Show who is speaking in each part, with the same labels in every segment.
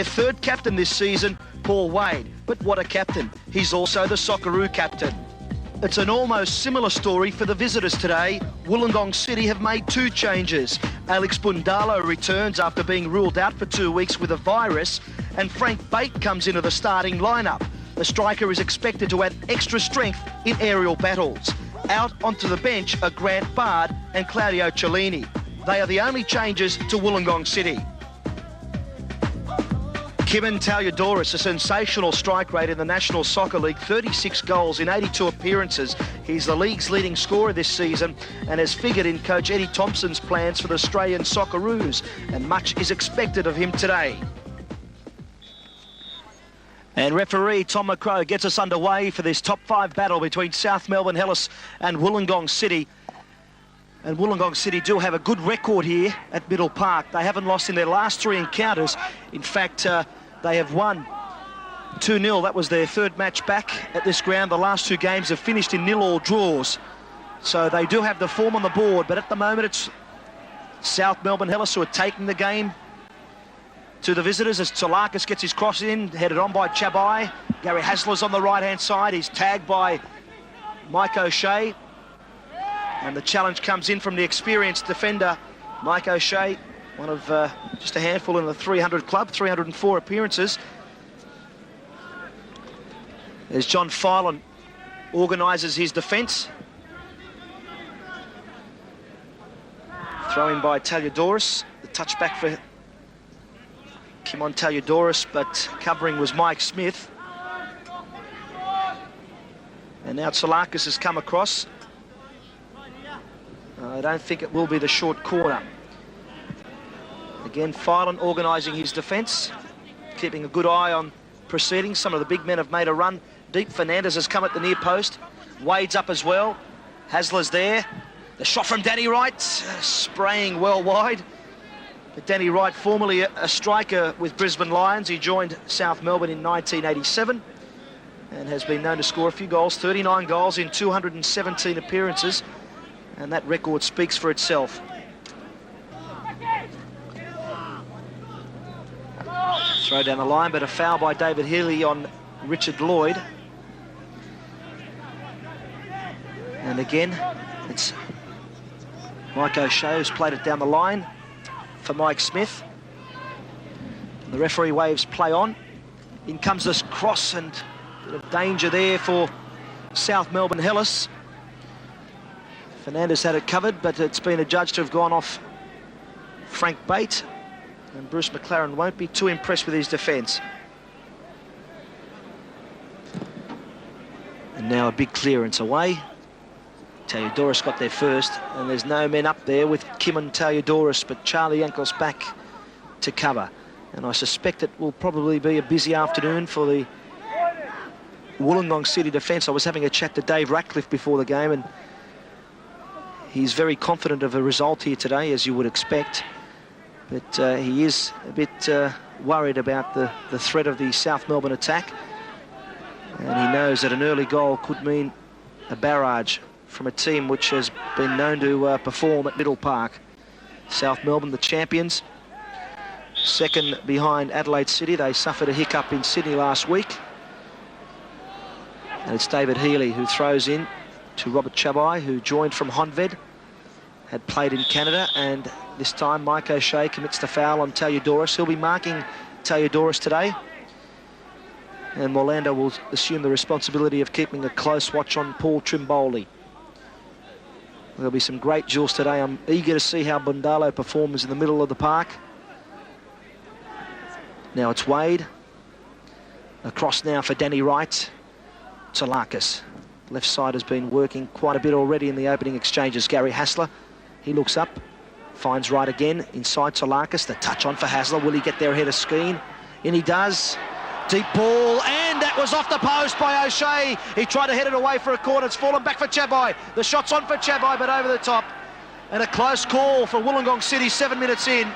Speaker 1: Their third captain this season, Paul Wade. But what a captain. He's also the Socceroo captain. It's an almost similar story for the visitors today. Wollongong City have made two changes. Alex Bundalo returns after being ruled out for 2 weeks with a virus, and Frank Bate comes into the starting lineup. The striker is expected to add extra strength in aerial battles. Out onto the bench are Grant Bard and Claudio Cellini. They are the only changes to Wollongong City. Kevin Taliadoris, a sensational strike rate in the National Soccer League, 36 goals in 82 appearances. He's the league's leading scorer this season and has figured in coach Eddie Thompson's plans for the Australian Socceroos, and much is expected of him today. And referee Tom McCrow gets us underway for this top 5 battle between South Melbourne Hellas and Wollongong City. And Wollongong City do have a good record here at Middle Park. They haven't lost in their last 3 encounters. In fact, they have won 2-0. That was their third match back at this ground. The last 2 games have finished in 0-0 draws. So they do have the form on the board, but at the moment it's South Melbourne Hellas who are taking the game to the visitors as Tsalakis gets his cross in, headed on by Chabai. Gary Hasler's on the right-hand side. He's tagged by Mike O'Shea. And the challenge comes in from the experienced defender, Mike O'Shea, one of just a handful in the 300 club, 304 appearances. As John Filan organises his defence. Throw in by Taliadoris. The touchback for Kimon Taliadoris, but covering was Mike Smith. And now Tsalakis has come across. I don't think it will be the short corner. Again, Filan organising his defence, keeping a good eye on proceedings. Some of the big men have made a run deep. Fernandez has come at the near post. Wade's up as well. Hasler's there. The shot from Danny Wright, spraying well wide. But Danny Wright, formerly a striker with Brisbane Lions. He joined South Melbourne in 1987 and has been known to score a few goals, 39 goals in 217 appearances. And that record speaks for itself. Throw down the line, but a foul by David Healy on Richard Lloyd. And again, it's Mike O'Shea who's played it down the line for Mike Smith. And the referee waves play on. In comes this cross, and a bit of danger there for South Melbourne Hellas. Fernandez had it covered, but it's been adjudged to have gone off Frank Bate, and Bruce McLaren won't be too impressed with his defence. And now a big clearance away. Taliadoris got there first, and there's no men up there with Kim and Taliadoris, but Charlie Yankos back to cover. And I suspect it will probably be a busy afternoon for the Wollongong City defence. I was having a chat to Dave Ratcliffe before the game, and he's very confident of a result here today, as you would expect. But he is a bit worried about the threat of the South Melbourne attack. And he knows that an early goal could mean a barrage from a team which has been known to perform at Middle Park. South Melbourne, the champions, second behind Adelaide City. They suffered a hiccup in Sydney last week. And it's David Healy who throws in to Robert Chabai, who joined from Honved, had played in Canada, and this time Mike O'Shea commits the foul on Taliadoris. He'll be marking Taliadoris today, and Orlando will assume the responsibility of keeping a close watch on Paul Trimboli. There'll be some great duels today. I'm eager to see how Bundalo performs in the middle of the park. Now it's Wade. Across now for Danny Wright. Tsalakis. Left side has been working quite a bit already in the opening exchanges. Gary Hasler, he looks up, finds Wright again, inside Tsalakis. The touch on for Hasler. Will he get there ahead of Skeen? And he does. Deep ball, and that was off the post by O'Shea. He tried to head it away for a corner. It's fallen back for Chabai. The shot's on for Chabai, but over the top. And a close call for Wollongong City 7 minutes in.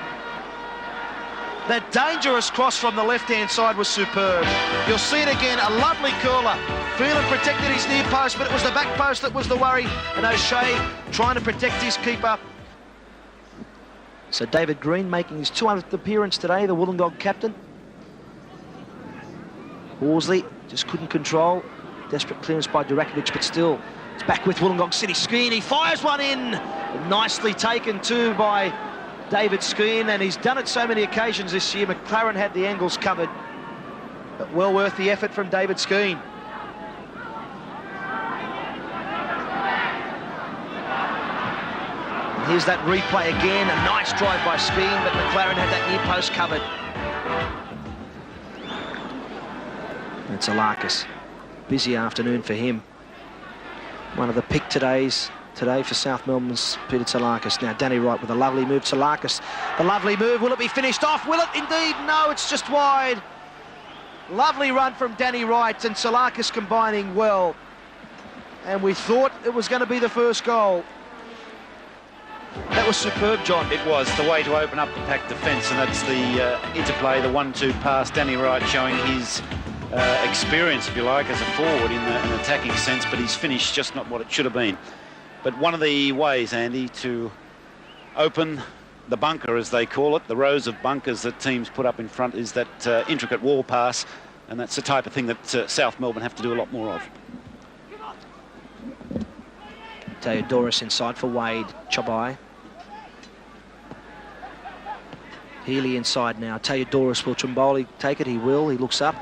Speaker 1: That dangerous cross from the left-hand side was superb. You'll see it again, a lovely curler. Phelan protected his near post, but it was the back post that was the worry. And O'Shea trying to protect his keeper. So David Green making his 200th appearance today, the Wollongong captain. Horsley just couldn't control. Desperate clearance by Durakovic, but still it's back with Wollongong City. Skeen, he fires one in. Nicely taken too by David Skeen, and he's done it so many occasions this year. McLaren had the angles covered, but well worth the effort from David Skeen. And here's that replay again. A nice drive by Skeen, but McLaren had that near post covered. And Tsalakis. Busy afternoon for him. One of the pick today for South Melbourne's Peter Tsalakis. Now Danny Wright with a lovely move. Tsalakis, the lovely move. Will it be finished off? Will it indeed? No, it's just wide. Lovely run from Danny Wright, and Tsalakis combining well. And we thought it was going to be the first goal. That was superb, John.
Speaker 2: It was the way to open up the pack defence, and that's the interplay, the 1-2 pass. Danny Wright showing his experience, if you like, as a forward in an attacking sense, but his finish just not what it should have been. But one of the ways, Andy, to open the bunker, as they call it, the rows of bunkers that teams put up in front, is that intricate wall pass, and that's the type of thing that South Melbourne have to do a lot more of.
Speaker 1: Theodoros inside for Wade. Chobai. Healy inside now. Theodoros, will Trimboli take it? He will. He looks up.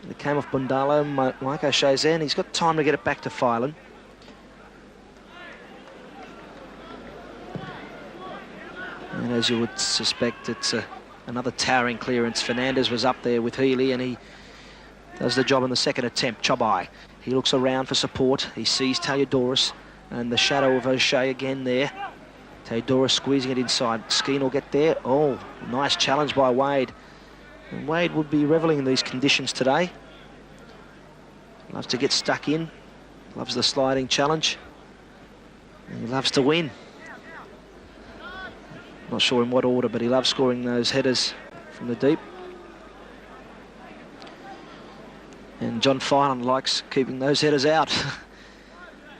Speaker 1: It came off Bundalo. Mike O'Shea's there, and he's got time to get it back to Phelan. And as you would suspect, it's another towering clearance. Fernandez was up there with Healy, and he does the job in the second attempt. Chobai. He looks around for support. He sees Theodoros, and the shadow of O'Shea again there. Theodoros squeezing it inside. Skeen will get there. Oh, nice challenge by Wade. And Wade would be revelling in these conditions today. Loves to get stuck in. Loves the sliding challenge. And he loves to win. Not sure in what order, but he loves scoring those headers from the deep. And John Phelan likes keeping those headers out.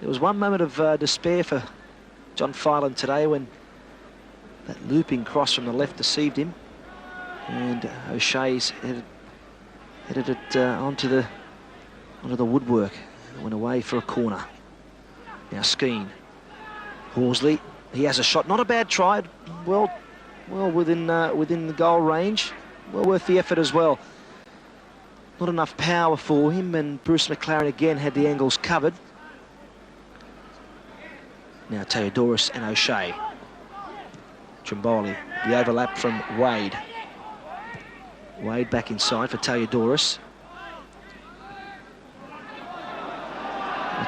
Speaker 1: There was one moment of despair for John Phelan today when that looping cross from the left deceived him. And O'Shea's headed it onto the woodwork. It went away for a corner. Now Skeen. Horsley. He has a shot. Not a bad try. Well within the goal range. Well worth the effort as well. Not enough power for him, and Bruce McLaren again had the angles covered. Now Theodoros and O'Shea. Trimboli. The overlap from Wade. Wade back inside for Theodoros.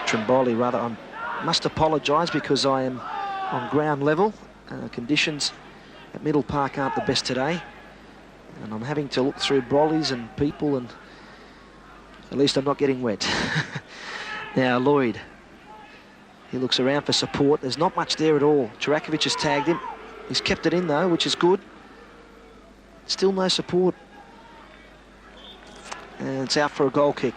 Speaker 1: Trimboli, rather, I must apologise because I am on ground level. Conditions at Middle Park aren't the best today, and I'm having to look through brollies and people, and at least I'm not getting wet. Now Lloyd, he looks around for support. There's not much there at all. Durakovic has tagged him. He's kept it in though, which is good. Still no support. And it's out for a goal kick.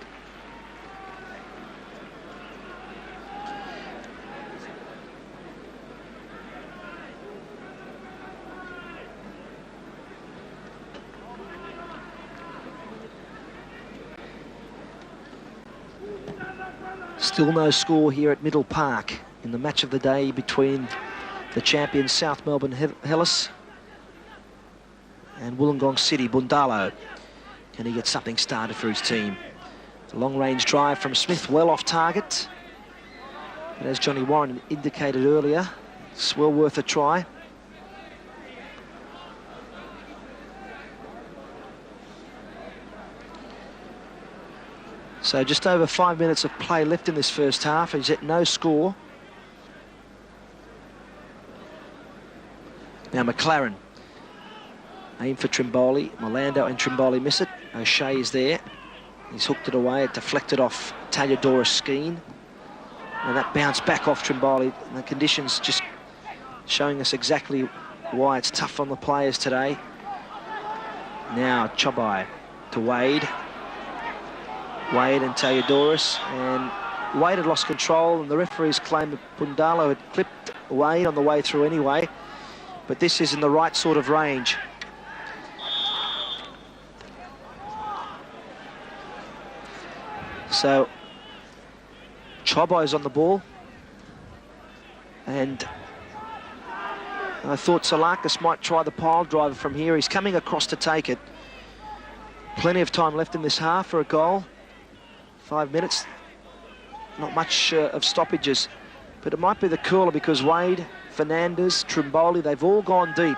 Speaker 1: Still no score here at Middle Park in the match of the day between the champions South Melbourne Hellas and Wollongong City. Bundalo. Can he get something started for his team? It's a long-range drive from Smith, well off target. But as Johnny Warren indicated earlier, it's well worth a try. So just over 5 minutes of play left in this first half. He's at no score. Now McLaren. Aim for Trimboli. Milando and Trimboli miss it. O'Shea is there. He's hooked it away. It deflected off Theodoros Skeen. And that bounced back off Trimboli. And the conditions just showing us exactly why it's tough on the players today. Now Chobai to Wade. Wade and Theodoros, and Wade had lost control, and the referees claimed that Bundalo had clipped Wade on the way through anyway, but this is in the right sort of range. So Chobo's on the ball, and I thought Salakis might try the pile driver from here. He's coming across to take it. Plenty of time left in this half for a goal. 5 minutes. Not much of stoppages, but it might be the cooler because Wade, Fernandez, Trimboli, they've all gone deep.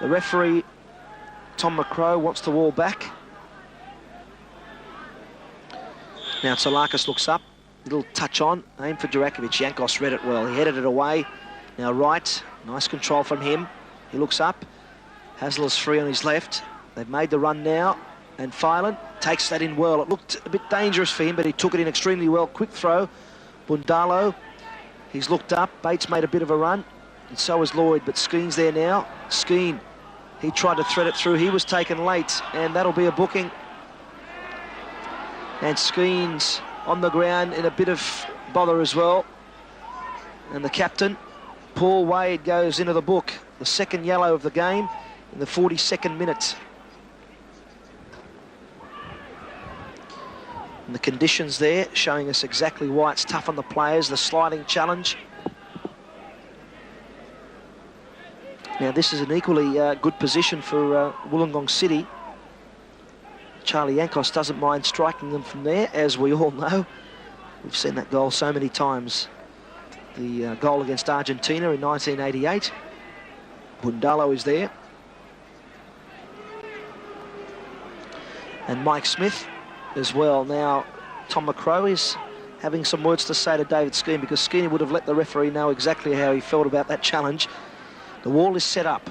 Speaker 1: The referee, Tom McCrow, wants the wall back. Now Salakis looks up, little touch on, aim for Durakovic. Jankos read it well, he headed it away. Now right, nice control from him. He looks up, Hasler's free on his left. They've made the run now, and Phelan takes that in well. It looked a bit dangerous for him, but he took it in extremely well. Quick throw, Bundalo, he's looked up. Bates made a bit of a run, and so has Lloyd, but Skeen's there now. Skeen, he tried to thread it through. He was taken late, and that'll be a booking. And Skeen's on the ground in a bit of bother as well. And the captain, Paul Wade, goes into the book. The second yellow of the game in the 42nd minute. And the conditions there showing us exactly why it's tough on the players, the sliding challenge. Now this is an equally good position for Wollongong City. Charlie Yankos doesn't mind striking them from there, as we all know. We've seen that goal so many times. The goal against Argentina in 1988. Bundalo is there. And Mike Smith as well. Now, Tom McCrow is having some words to say to David Skeen, because Skeen would have let the referee know exactly how he felt about that challenge. The wall is set up.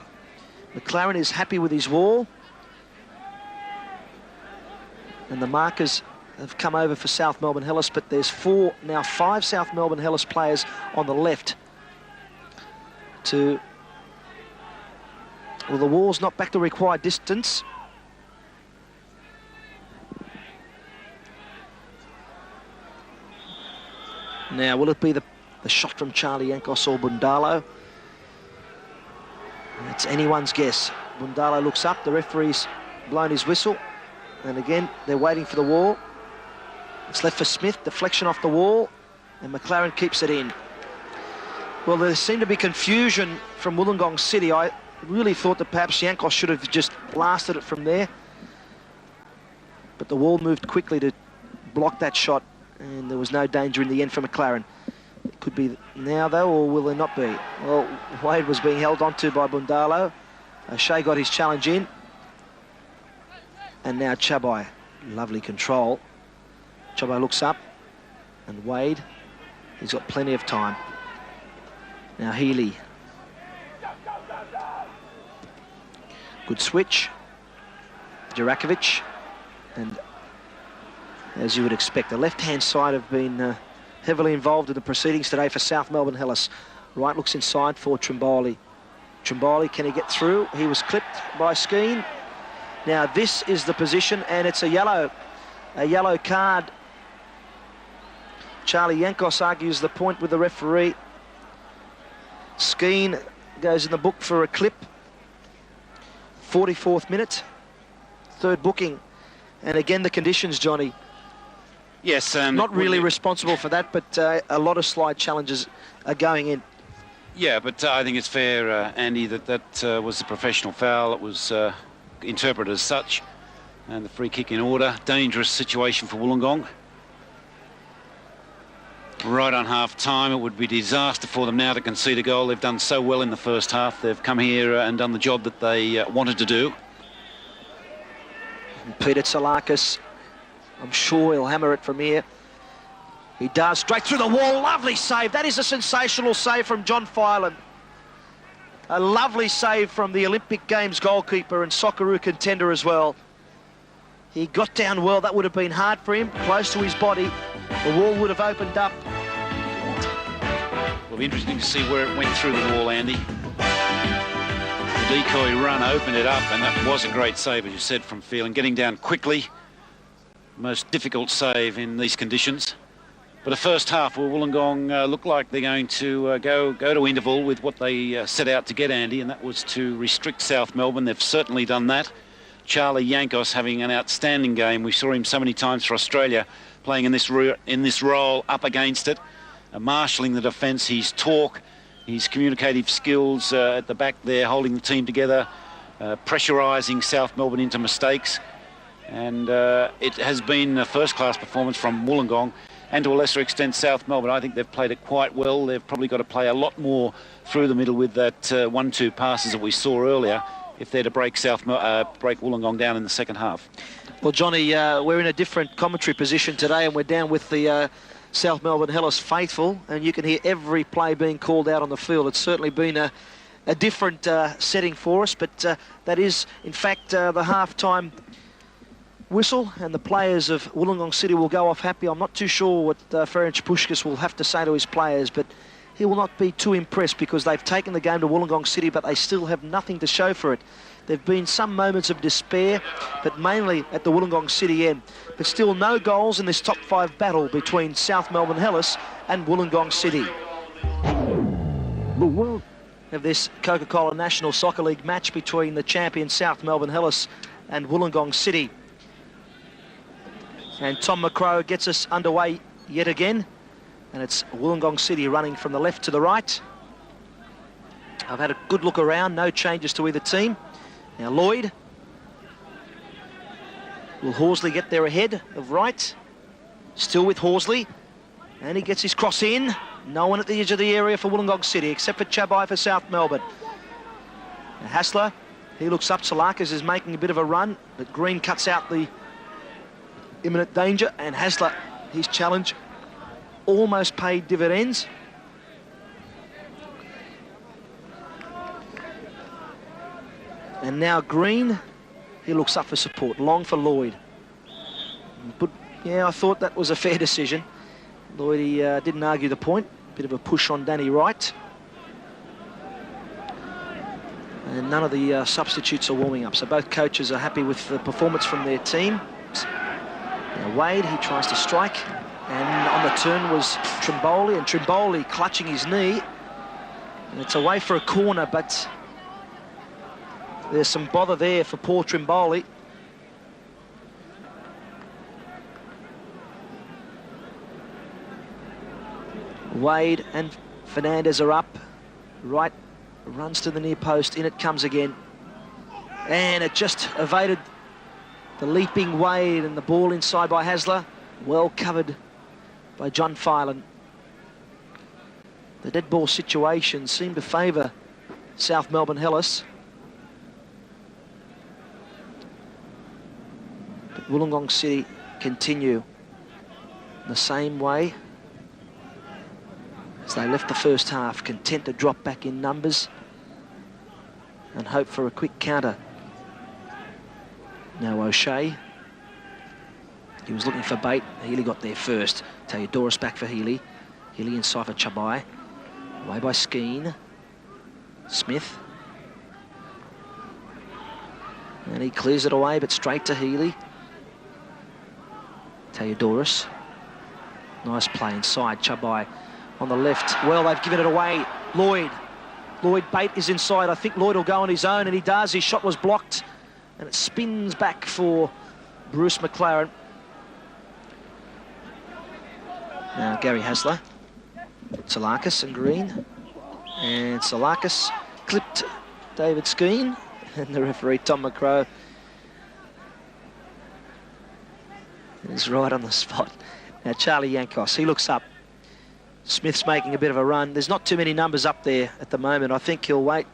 Speaker 1: McLaren is happy with his wall. And the markers have come over for South Melbourne Hellas, but there's now five South Melbourne Hellas players on the left to... Well, the wall's not back to required distance. Now, will it be the shot from Charlie Yankos or Bundalo? It's anyone's guess. Bundalo looks up, the referee's blown his whistle. And again, they're waiting for the wall. It's left for Smith, deflection off the wall, and McLaren keeps it in. Well, there seemed to be confusion from Wollongong City. I really thought that perhaps Yankos should have just blasted it from there. But the wall moved quickly to block that shot, and there was no danger in the end for McLaren. It could be now, though, or will there not be? Well, Wade was being held onto by Bundalo. O'Shea got his challenge in. And now Chabai, lovely control. Chabai looks up, and Wade, he's got plenty of time. Now Healy. Good switch. Durakovic, and as you would expect, the left-hand side have been heavily involved in the proceedings today for South Melbourne Hellas. Right looks inside for Trimboli. Trimboli, can he get through? He was clipped by Skeen. Now this is the position, and it's a yellow card. Charlie Yankos argues the point with the referee. Skeen goes in the book for a clip. 44th minute, third booking. And again, the conditions, Johnny.
Speaker 2: Yes.
Speaker 1: Not really responsible for that, but a lot of slide challenges are going in.
Speaker 2: Yeah, but I think it's fair, Andy, that was a professional foul. It was interpreted as such, and the free kick in order. Dangerous situation for Wollongong. Right on half time, it would be disaster for them now to concede a goal. They've done so well in the first half. They've come here and done the job that they wanted to do.
Speaker 1: And Peter Salakis, I'm sure he'll hammer it from here. He does, straight through the wall. Lovely save. That is a sensational save from John Phelan. A lovely save from the Olympic Games goalkeeper and Socceroo contender as well. He got down well. That would have been hard for him, close to his body. The wall would have opened up.
Speaker 2: It'll be interesting to see where it went through the wall, Andy. The decoy run opened it up, and that was a great save, as you said, from Phelan. Getting down quickly. Most difficult save in these conditions. But the first half, will Wollongong look like they're going to go to interval with what they set out to get, Andy, and that was to restrict South Melbourne. They've certainly done that. Charlie Yankos having an outstanding game. We saw him so many times for Australia playing in this role up against it, marshalling the defence, his talk, his communicative skills at the back there, holding the team together, pressurising South Melbourne into mistakes. And it has been a first-class performance from Wollongong, and to a lesser extent South Melbourne. I think they've played it quite well. They've probably got to play a lot more through the middle with that 1-2 passes that we saw earlier if they're to break Wollongong down in the second half.
Speaker 1: Well, Johnny, we're in a different commentary position today, and we're down with the South Melbourne Hellas faithful, and you can hear every play being called out on the field. It's certainly been a different setting for us, but that is, in fact, the half-time whistle, and the players of Wollongong City will go off happy. I'm not too sure what Ferenc Puskas will have to say to his players, but he will not be too impressed because they've taken the game to Wollongong City, but they still have nothing to show for it. There have been some moments of despair, but mainly at the Wollongong City end. But still no goals in this top 5 battle between South Melbourne Hellas and Wollongong City. Of this Coca-Cola National Soccer League match between the champion South Melbourne Hellas and Wollongong City. And Tom McCrow gets us underway yet again. And it's Wollongong City running from the left to the right. I've had a good look around, no changes to either team. Now Lloyd. Will Horsley get there ahead of Wright? Still with Horsley. And he gets his cross in. No one at the edge of the area for Wollongong City, except for Chabai for South Melbourne. Now Hassler, he looks up. Salakas is making a bit of a run, but Green cuts out the imminent danger, and Hassler, his challenge almost paid dividends. And now Green, he looks up for support. Long for Lloyd. But yeah, I thought that was a fair decision. Lloyd, he didn't argue the point. Bit of a push on Danny Wright. And none of the substitutes are warming up, so both coaches are happy with the performance from their team. Now Wade, he tries to strike, and on the turn was Trimboli, and Trimboli clutching his knee. And it's away for a corner, but there's some bother there for poor Trimboli. Wade and Fernandez are up. Wright runs to the near post. In it comes again. And it just evaded the leaping Wade, and the ball inside by Hassler. Well covered by John Filan. The dead ball situation seemed to favour South Melbourne Hellas. But Wollongong City continue in the same way as they left the first half, content to drop back in numbers and hope for a quick counter. Now O'Shea, he was looking for bait. Healy got there first. Theodoros back for Healy. Healy inside for Chabai. Away by Skeen. Smith. And he clears it away, but straight to Healy. Theodoros. Nice play inside. Chabai on the left. Well, they've given it away. Lloyd. Lloyd bait is inside. I think Lloyd will go on his own, and he does. His shot was blocked, and it spins back for Bruce McLaren. Now Gary Hassler. Salakas and Green. And Salakas clipped David Skeen, and the referee, Tom McCrow, is right on the spot. Now Charlie Yankos, he looks up. Smith's making a bit of a run. There's not too many numbers up there at the moment. I think he'll wait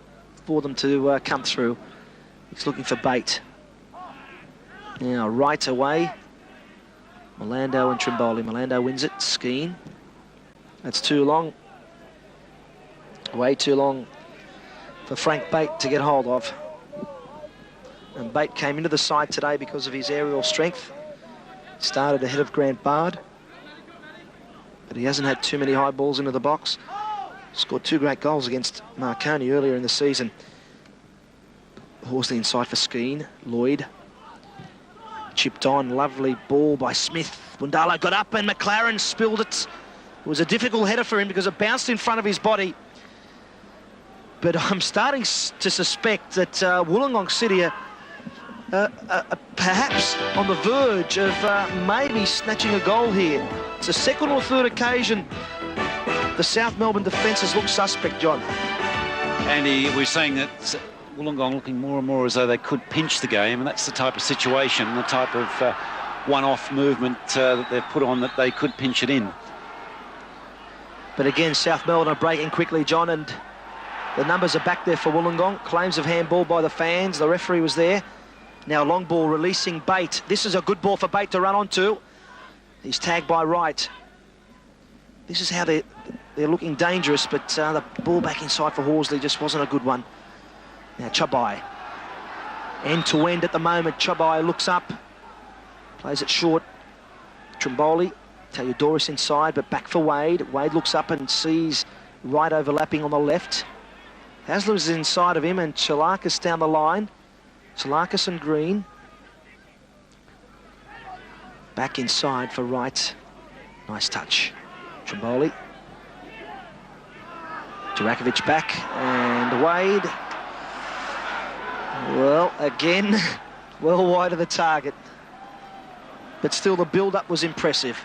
Speaker 1: for them to come through. He's looking for bait. Now right away. Milando and Trimboli. Milando wins it. Skeen. That's too long. Way too long for Frank Bate to get hold of. And Bate came into the side today because of his aerial strength. Started ahead of Grant Bard, but he hasn't had too many high balls into the box. Scored 2 great goals against Marconi earlier in the season. Horsley inside for Skeen. Lloyd chipped on. Lovely ball by Smith. Bundalo got up, and McLaren spilled it. It was a difficult header for him because it bounced in front of his body. But I'm starting to suspect that Wollongong City are perhaps on the verge of maybe snatching a goal here. It's the second or third occasion the South Melbourne defence has looked suspect, John.
Speaker 2: Andy, we're saying that Wollongong looking more and more as though they could pinch the game, and that's the type of situation, the type of one-off movement that they've put on, that they could pinch it in.
Speaker 1: But again, South Melbourne are breaking quickly, John, and the numbers are back there for Wollongong. Claims of handball by the fans. The referee was there. Now long ball releasing Bate. This is a good ball for Bate to run onto. He's tagged by Wright. This is how they're looking dangerous, but the ball back inside for Horsley just wasn't a good one. Now Chabai. End to end at the moment. Chabai looks up. Plays it short. Trimboli. Taliodoris inside, but back for Wade. Wade looks up and sees Wright overlapping on the left. Hasler's inside of him, and Chalakis down the line. Chalakis and Green. Back inside for Wright. Nice touch. Trimboli. Jurakovic back, and Wade. Well, again, well wide of the target. But still, the build-up was impressive.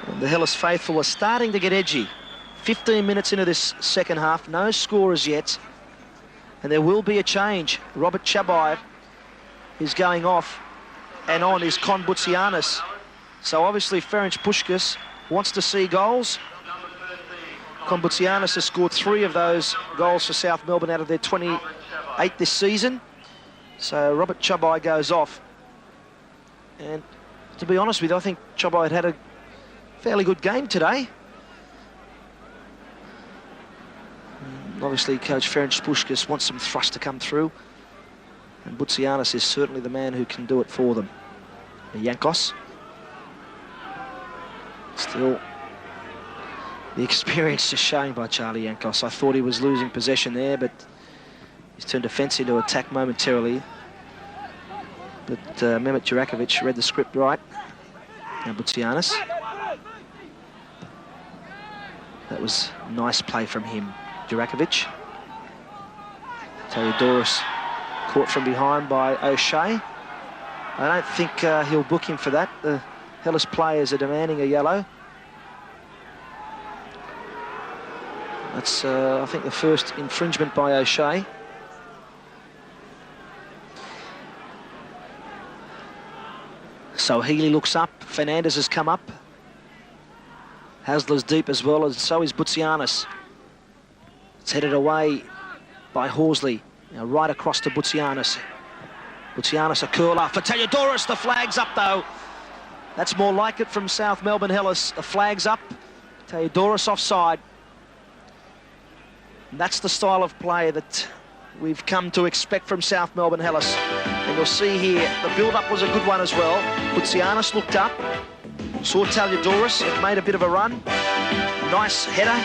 Speaker 1: And the Hellas faithful are starting to get edgy. 15 minutes into this second half, no scorers yet. And there will be a change. Robert Chabai is going off, and on is Konbutsianis. So obviously Ferenc Puskas wants to see goals. Konbutsianis has scored 3 of those goals for South Melbourne out of their 28 this season. So Robert Chabai goes off. And to be honest with you, I think Chabai had a fairly good game today. Obviously, Coach Ferenc Puskas wants some thrust to come through. And Butsianis is certainly the man who can do it for them. Yankos. Still, the experience just shown by Charlie Yankos. I thought he was losing possession there, but he's turned defence into attack momentarily. But Mehmet Jurakovic read the script right. Now Butsianis. That was nice play from him. Jurakovic. Taliodoris caught from behind by O'Shea. I don't think he'll book him for that. The Hellas players are demanding a yellow. That's, I think, the first infringement by O'Shea. So Healy looks up. Fernandez has come up. Hasler's deep as well, and so is Butsianis. It's headed away by Horsley. Now right across to Butsianis. Butsianis a curler for Taliodoris. The flag's up though. That's more like it from South Melbourne Hellas. The flag's up. Taliodoris offside. And that's the style of play that we've come to expect from South Melbourne Hellas. And you'll see here, the build-up was a good one as well. Butsianis looked up, saw Taliodoris, it made a bit of a run. Nice header,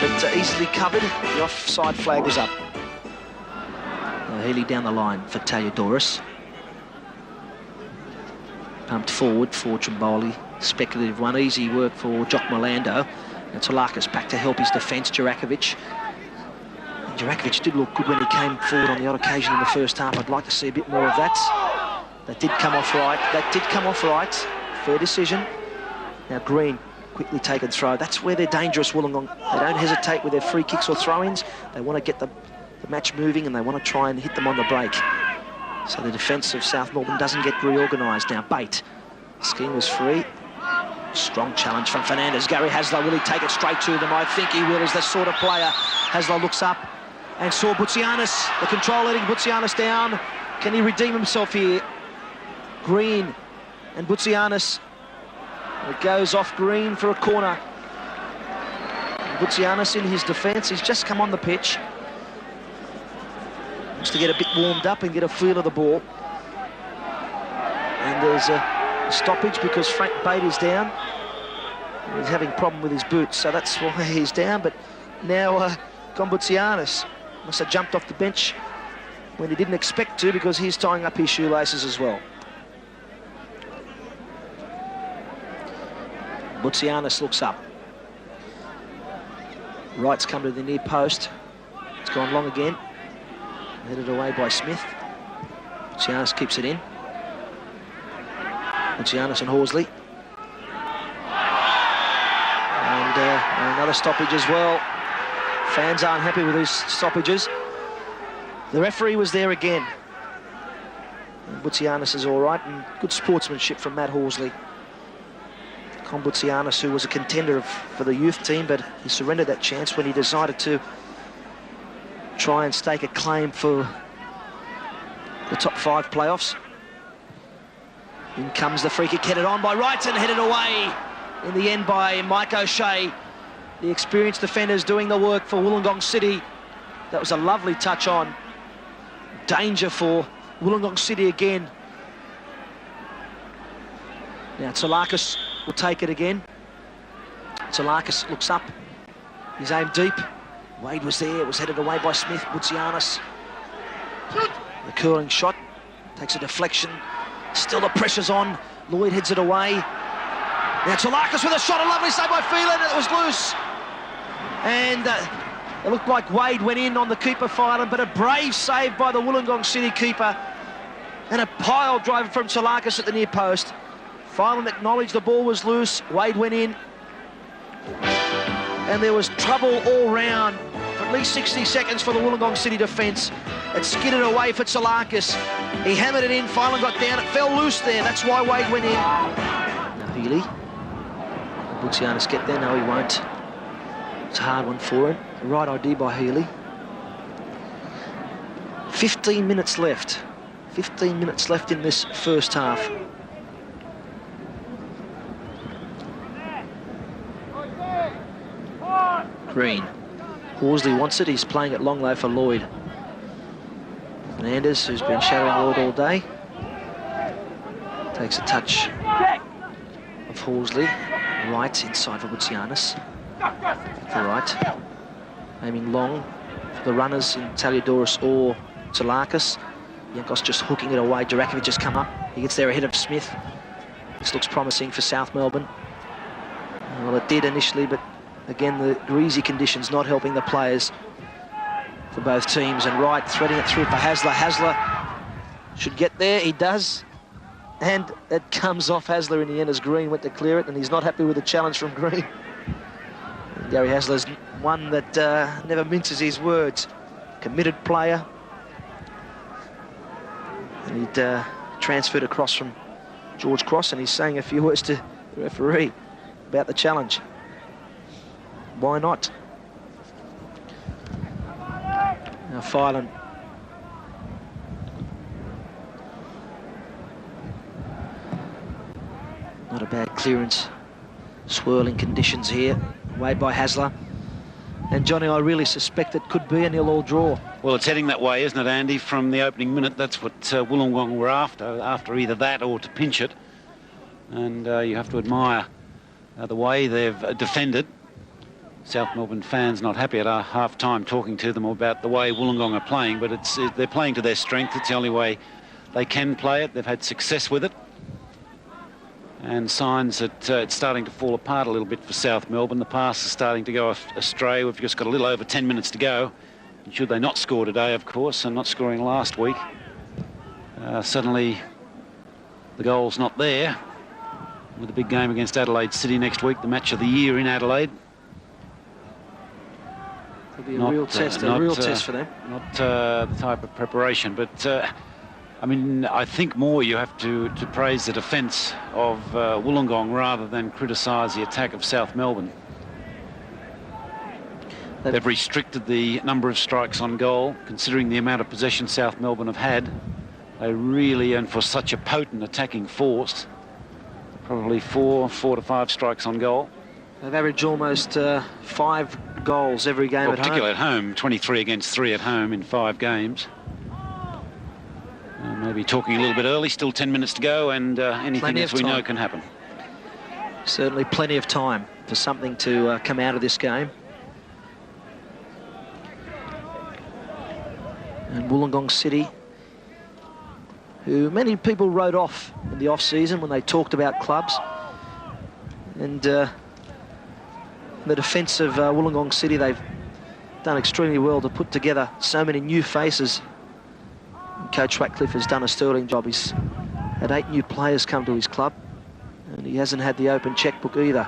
Speaker 1: but easily covered. The offside flag was up. Healy down the line for Taliodoris. Pumped forward for Trimboli. Speculative one, easy work for Jock Milando. And Tolakis back to help his defence, Jurakovic. Jurakovic did look good when he came forward on the odd occasion in the first half. I'd like to see a bit more of that. That did come off right. That did come off right. Fair decision. Now Green, quickly taken throw. That's where they're dangerous, Wollongong. They don't hesitate with their free kicks or throw-ins. They want to get the match moving, and they want to try and hit them on the break. So the defence of South Melbourne doesn't get reorganised. Now Bate. Scheme was free. Strong challenge from Fernandez. Gary Hasler, will he take it straight to them? I think he will. Is the sort of player. Hasler looks up and saw Butsianis. The control letting Butsianis down. Can he redeem himself here? Green and Butsianis. It goes off Green for a corner. Butsianis in his defence. He's just come on the pitch. Wants to get a bit warmed up and get a feel of the ball. And there's a stoppage because Frank Bate is down. He's having a problem with his boots, so that's why he's down. But now Konbutsianis must have jumped off the bench when he didn't expect to, because he's tying up his shoelaces as well. Butsianis looks up. Wright's come to the near post. It's gone long again. Headed away by Smith. Giannis keeps it in. Giannis and Horsley. And another stoppage as well. Fans aren't happy with these stoppages. The referee was there again. Boutsianis is all right, and good sportsmanship from Matt Horsley. Boutsianis, who was a contender for the youth team, but he surrendered that chance when he decided to try and stake a claim for the top 5 playoffs. In comes the free kick, headed on by Wright and headed away in the end by Mike O'Shea. The experienced defenders doing the work for Wollongong City. That was a lovely touch on. Danger for Wollongong City again. Now Tsalakis will take it again. Tsalakis looks up. He's aimed deep. Wade was there. It was headed away by Smith. Boutsianis. The curling shot. Takes a deflection. Still the pressure's on. Lloyd heads it away. Now Tsalakis with a shot. A lovely save by Phelan. It was loose. And it looked like Wade went in on the keeper, Phelan, but a brave save by the Wollongong City keeper. And a pile drive from Tsalakis at the near post. Phelan acknowledged the ball was loose. Wade went in. And there was trouble all round for at least 60 seconds for the Wollongong City defence. It skidded away for Tsalakis. He hammered it in. Phelan got down. It fell loose there. That's why Wade went in. Now Healy. Will Boutsianis get there? No, he won't. It's a hard one for him. The right idea by Healy. 15 minutes left. 15 minutes left in this first half. Green. Horsley wants it. He's playing it long low for Lloyd. Fernandez, who's been shadowing Lloyd all day, takes a touch of Horsley. Right inside for Boutsianis. For right. Aiming long for the runners in Taliadoris or Tsalakis. Yankos just hooking it away. Durakovic just come up. He gets there ahead of Smith. This looks promising for South Melbourne. Well, it did initially, but again, the greasy conditions not helping the players for both teams. And Wright threading it through for Hasler. Hasler should get there. He does. And it comes off Hasler in the end as Green went to clear it, and he's not happy with the challenge from Green. And Gary Hasler's one that never minces his words. Committed player. And he'd transferred across from George Cross, and he's saying a few words to the referee about the challenge. Why not? Now Phelan. Not a bad clearance. Swirling conditions here. Weighed by Hasler. And Johnny, I really suspect it could be a 0-0 draw.
Speaker 2: Well, it's heading that way, isn't it, Andy? From the opening minute, that's what Wollongong were after either that or to pinch it. And you have to admire the way they've defended. South Melbourne fans not happy at our half-time talking to them about the way Wollongong are playing, but they're playing to their strength. It's the only way they can play it. They've had success with it. And signs that it's starting to fall apart a little bit for South Melbourne. The pass is starting to go astray. We've just got a little over 10 minutes to go. And should they not score today, of course, and not scoring last week, suddenly the goal's not there. With a big game against Adelaide City next week, the match of the year in Adelaide.
Speaker 1: It'll be a real test for them.
Speaker 2: Not the type of preparation, but I mean, I think more you have to praise the defence of Wollongong rather than criticise the attack of South Melbourne. They've restricted the number of strikes on goal, considering the amount of possession South Melbourne have had. They really, and for such a potent attacking force, probably 4 to 5 strikes on goal.
Speaker 1: They've averaged almost 5 goals every game at home.
Speaker 2: Particularly at home, 23 against 3 at home in 5 games. Maybe talking a little bit early, still 10 minutes to go, and anything as we know can happen.
Speaker 1: Certainly plenty of time for something to come out of this game. And Wollongong City, who many people wrote off in the off-season when they talked about clubs. And the defence of Wollongong City, they've done extremely well to put together so many new faces Coach Ratcliffe has done a sterling job. He's had 8 new players come to his club, and he hasn't had the open checkbook either.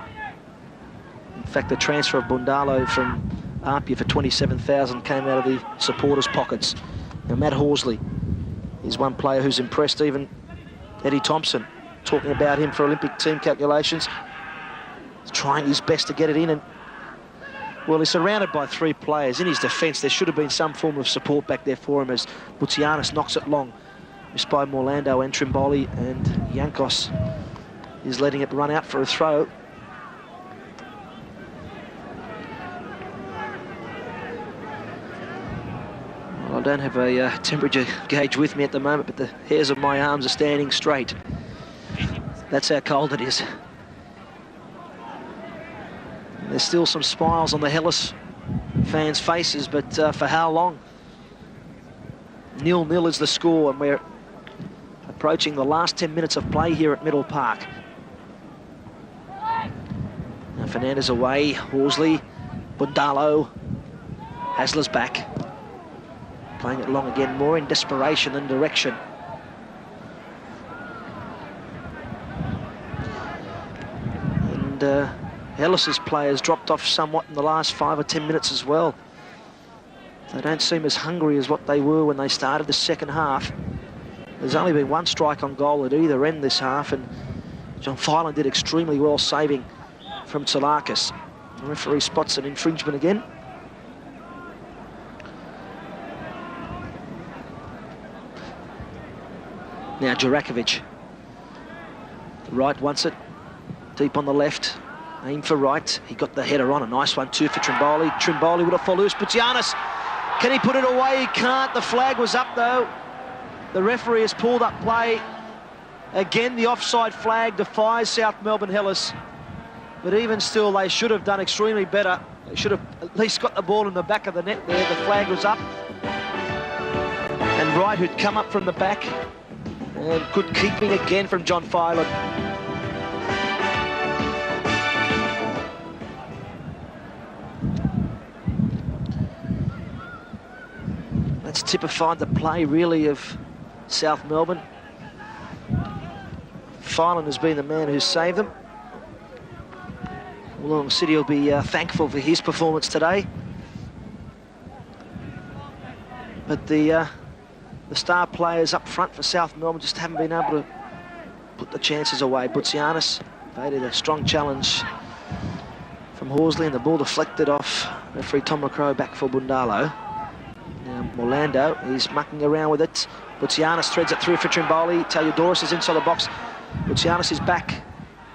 Speaker 1: In fact, the transfer of Bundalo from Apia for 27,000 came out of the supporters' pockets. Now, Matt Horsley is one player who's impressed even Eddie Thompson, talking about him for Olympic team calculations. He's trying his best to get it in, and well, he's surrounded by 3 players. In his defence, there should have been some form of support back there for him as Butsianis knocks it long. Missed by Morlando and Trimboli, and Yankos is letting it run out for a throw. Well, I don't have a temperature gauge with me at the moment, but the hairs of my arms are standing straight. That's how cold it is. There's still some smiles on the Hellas fans' faces, but for how long? 0-0 is the score, and we're approaching the last 10 minutes of play here at Middle Park. Now Fernandez away, Horsley, Bundalo, Hasler's back. Playing it long again, more in desperation than direction. And Hellas's players dropped off somewhat in the last 5 or 10 minutes as well. They don't seem as hungry as what they were when they started the second half. There's only been 1 strike on goal at either end this half, and John Filan did extremely well saving from Tsalakis. The referee spots an infringement again. Now Jurakovic. Right wants it. Deep on the left. Aim for right. He got the header on. A nice one too for Trimboli. Trimboli with a fall loose. Butsianis. Can he put it away? He can't. The flag was up though. The referee has pulled up play. Again, the offside flag defies South Melbourne Hellas. But even still, they should have done extremely better. They should have at least got the ball in the back of the net there. The flag was up. And Wright, who'd come up from the back. And good keeping again from John Filan. That's typified the play, really, of South Melbourne. Filan has been the man who's saved them. Wollongong City will be thankful for his performance today. But the star players up front for South Melbourne just haven't been able to put the chances away. Butsianis evaded a strong challenge from Horsley, and the ball deflected off referee Tom McCrow back for Bundalo. Now Morlando, he's mucking around with it. Butsianis threads it through for Trimboli. Taliodoris is inside the box. Butsianis is back.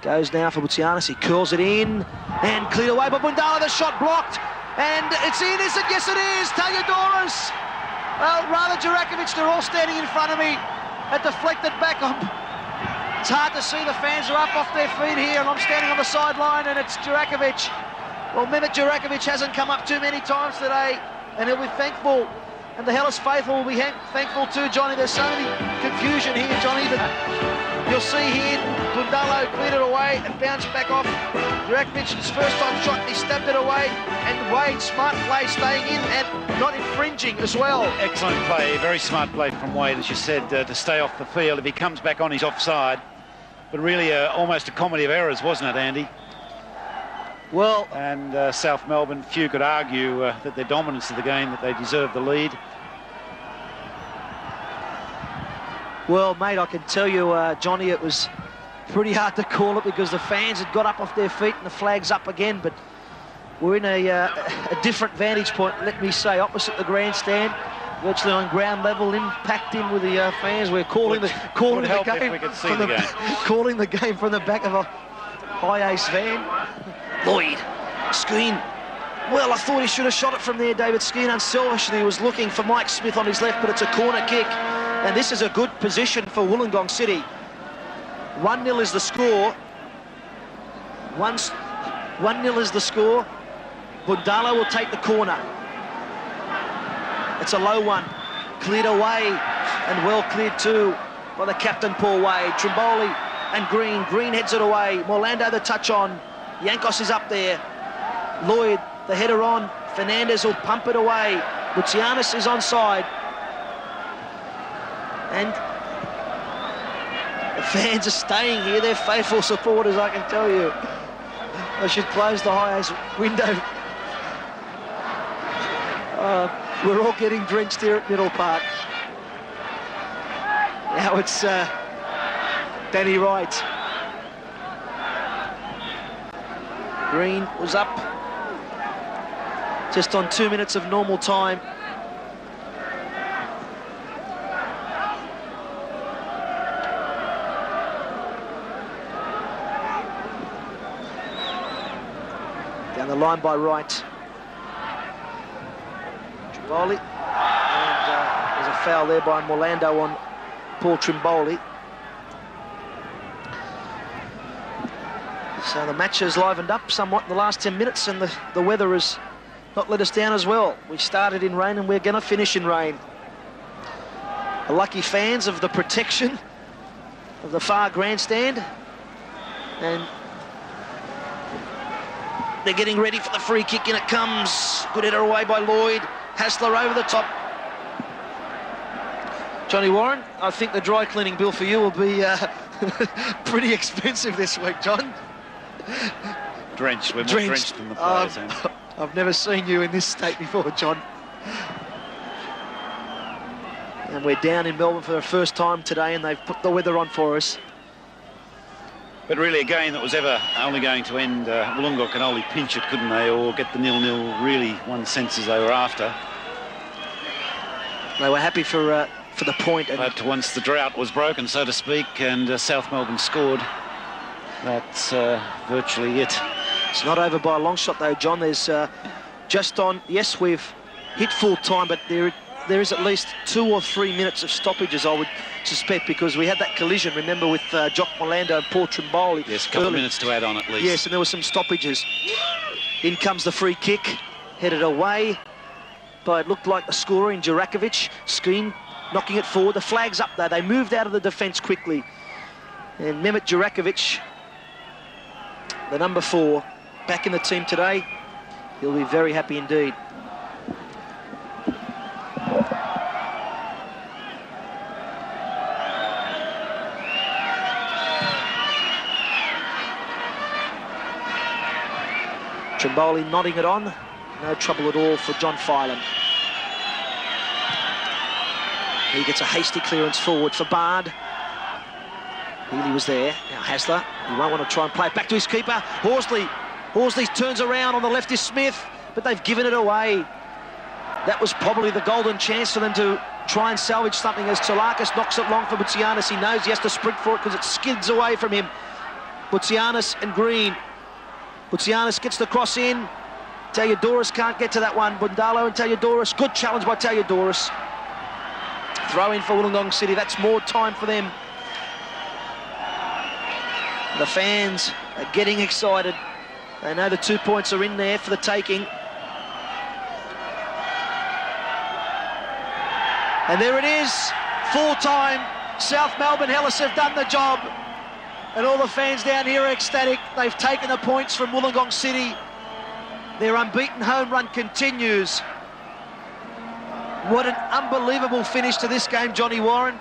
Speaker 1: Goes now for Butsianis. He curls it in and cleared away by Bundalo. The shot blocked, and it's in, is it? Yes, it is. Taliodoris. Rather Jurakovic, they're all standing in front of me. A deflected back. It's hard to see, the fans are up off their feet here, and I'm standing on the sideline, and it's Jurakovic. Well, Mehmet Jurakovic hasn't come up too many times today, and he'll be thankful. And the Hellas faithful will be thankful too, Johnny. There's so many confusion here, Johnny, that you'll see here. Bundalo cleared it away and bounced back off. Jurakovic, his first time shot, he stabbed it away. And Wade, smart play, staying in and not infringing as well.
Speaker 2: Excellent play, very smart play from Wade, as you said, to stay off the field. If he comes back on, he's offside. But really almost a comedy of errors, wasn't it, Andy?
Speaker 1: Well,
Speaker 2: and South Melbourne, few could argue that their dominance of the game, that they deserved the lead.
Speaker 1: Well, mate, I can tell you, Johnny, it was pretty hard to call it because the fans had got up off their feet and the flag's up again, but we're in a different vantage point, let me say, opposite the grandstand, virtually on ground level, impact in with the fans. We're calling the game calling the game from the back of a high ace van. Lloyd, Skeen. Well, I thought he should have shot it from there, David Skeen. Unselfishly, was looking for Mike Smith on his left, but it's a corner kick. And this is a good position for Wollongong City. 1-0 is the score. 1-0 is the score. Bundalo will take the corner. It's a low one. Cleared away, and well cleared too by the captain, Paul Wade. Trimboli and Green. Green heads it away. Morlando the touch on. Yankos is up there. Lloyd, the header on. Fernandez will pump it away. Butsianis is onside. And the fans are staying here. They're faithful supporters, I can tell you. I should close the high ice window. We're all getting drenched here at Middle Park. Now it's Danny Wright. Green was up just on 2 minutes of normal time. Down the line by Wright. Trimboli. And there's a foul there by Morlando on Paul Trimboli. So the match has livened up somewhat in the last 10 minutes, and the weather has not let us down as well. We started in rain and we're going to finish in rain. The lucky fans of the protection of the far grandstand, and they're getting ready for the free kick, and it comes. Good header away by Lloyd. Hassler over the top. Johnny Warren, I think the dry cleaning bill for you will be pretty expensive this week, John.
Speaker 2: Drenched. We're more drenched than the players.
Speaker 1: I've never seen you in this state before, John. And we're down in Melbourne for the first time today, and they've put the weather on for us.
Speaker 2: But really a game that was ever only going to end, Wollongong can only pinch it, couldn't they, or get the 0-0 really one sense as they were after.
Speaker 1: They were happy for the point. And
Speaker 2: but once the drought was broken, so to speak, and South Melbourne scored, that's virtually it.
Speaker 1: It's not over by a long shot though, John. There's just on, yes, we've hit full time, but there is at least 2 or 3 minutes of stoppages, I would suspect, because we had that collision, remember, with Jock Morlando and Paul Trimboli.
Speaker 2: Yes, a couple of minutes to add on at least.
Speaker 1: Yes, and there were some stoppages. In comes the free kick, headed away by, it looked like the scorer in Jurakovic. Skeen knocking it forward. The flag's up there. They moved out of the defence quickly. And Mehmet Jurakovic, the number 4, back in the team today. He'll be very happy indeed. Trimboli nodding it on. No trouble at all for John Filan. He gets a hasty clearance forward for Bard. Healy was there. Now Hassler, he won't want to try and play it back to his keeper. Horsley turns around. On the left is Smith, but they've given it away. That was probably the golden chance for them to try and salvage something, as Tsalakis knocks it long for Boutsianis. He knows he has to sprint for it because it skids away from him. Boutsianis and Green. Boutsianis gets the cross in. Taliadoris can't get to that one. Bundalo and Taliadoris. Good challenge by Taliadoris. Throw in for Wollongong City. That's more time for them. The fans are getting excited. They know the 2 points are in there for the taking. And there it is. Full time. South Melbourne Hellas have done the job. And all the fans down here are ecstatic. They've taken the points from Wollongong City. Their unbeaten home run continues. What an unbelievable finish to this game, Johnny Warren.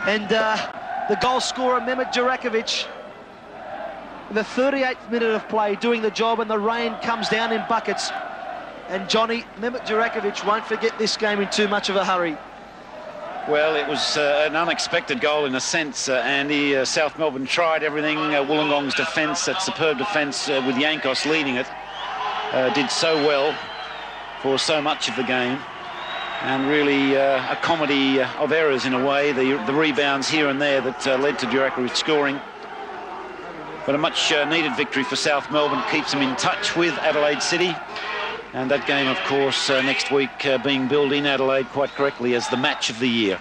Speaker 1: And the goal scorer, Mehmet Jurakovic, in the 38th minute of play, doing the job, and the rain comes down in buckets. And Johnny, Mehmet Jurakovic won't forget this game in too much of a hurry.
Speaker 2: Well, it was an unexpected goal in a sense, Andy. South Melbourne tried everything. Wollongong's defence, that superb defence with Yankos leading it, did so well for so much of the game. And really a comedy of errors in a way, the rebounds here and there that led to Jurakovic scoring. But a much needed victory for South Melbourne, keeps them in touch with Adelaide City. And that game, of course, next week being billed in Adelaide quite correctly as the match of the year.